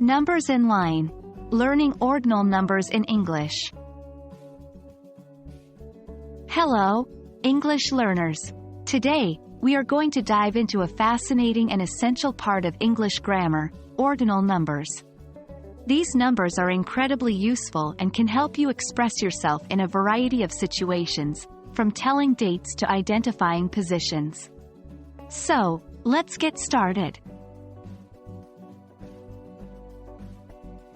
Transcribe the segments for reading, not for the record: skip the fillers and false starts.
Numbers in line. Learning ordinal numbers in English. Hello, English learners. Today, we are going to dive into a fascinating and essential part of English grammar, ordinal numbers. These numbers are incredibly useful and can help you express yourself in a variety of situations, from telling dates to identifying positions. So, let's get started.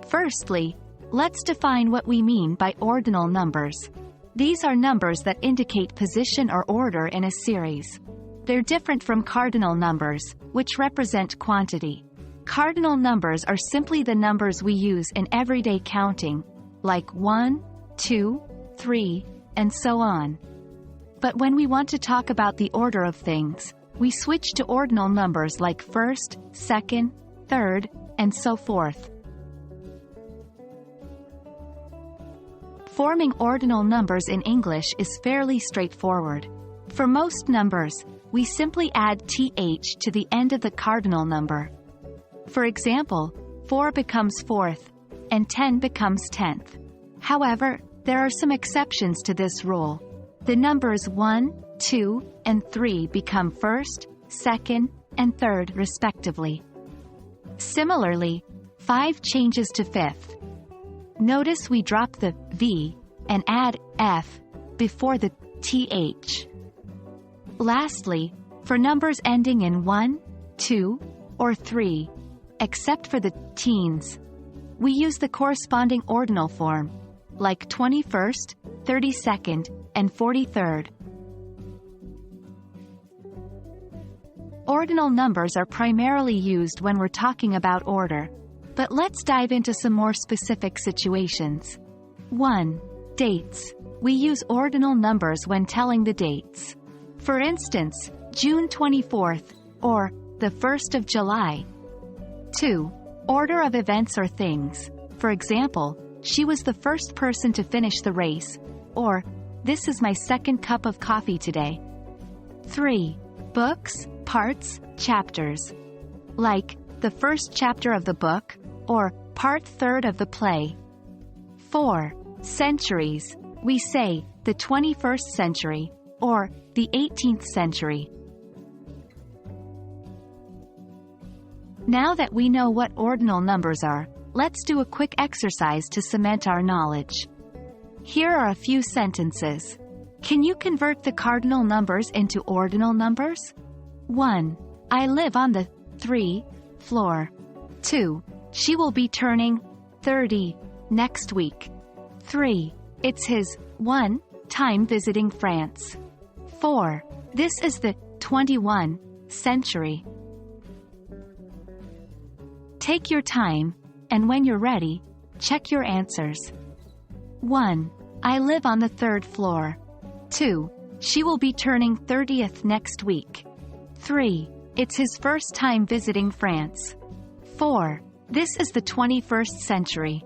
Firstly, let's define what we mean by ordinal numbers. These are numbers that indicate position or order in a series. They're different from cardinal numbers, which represent quantity. Cardinal numbers are simply the numbers we use in everyday counting, like 1, 2, 3, and so on. But when we want to talk about the order of things, we switch to ordinal numbers like first, second, third, and so forth. Forming ordinal numbers in English is fairly straightforward. For most numbers, we simply add th to the end of the cardinal number. For example, 4 becomes fourth, and 10 becomes 10th. However, there are some exceptions to this rule. The numbers 1, 2, and 3 become first, second, and third respectively. Similarly, 5 changes to fifth. Notice we drop the v and add f before the th. Lastly, for numbers ending in 1, 2, or 3, except for the teens, we use the corresponding ordinal form, like 21st, 32nd, and 43rd. Ordinal numbers are primarily used when we're talking about order. But let's dive into some more specific situations. 1. Dates. We use ordinal numbers when telling the dates. For instance, June 24th, or the 1st of July. 2. Order of events or things. For example, she was the first person to finish the race, or this is my second cup of coffee today. 3. Books, parts, chapters. Like, the first chapter of the book, or part third of the play. 4. Centuries. We say, the 21st century, or the 18th century. Now that we know what ordinal numbers are, let's do a quick exercise to cement our knowledge. Here are a few sentences. Can you convert the cardinal numbers into ordinal numbers? 1. I live on the 3rd floor. 2. She will be turning 30 next week. 3. It's his 1 time visiting France. 4. This is the 21st century. Take your time, and when you're ready, check your answers. 1. I live on the 3rd floor. 2. She will be turning 30th next week. 3. It's his first time visiting France. 4. This is the 21st century.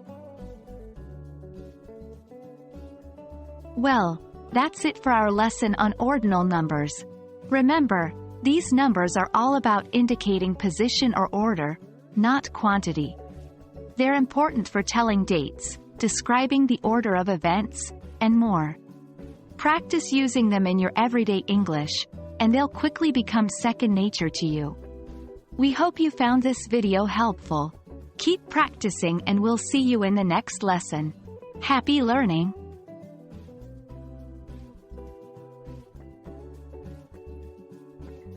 Well, that's it for our lesson on ordinal numbers. Remember, these numbers are all about indicating position or order, not quantity. They're important for telling dates, describing the order of events, and more. Practice using them in your everyday English, and they'll quickly become second nature to you. We hope you found this video helpful. Keep practicing and we'll see you in the next lesson. Happy learning!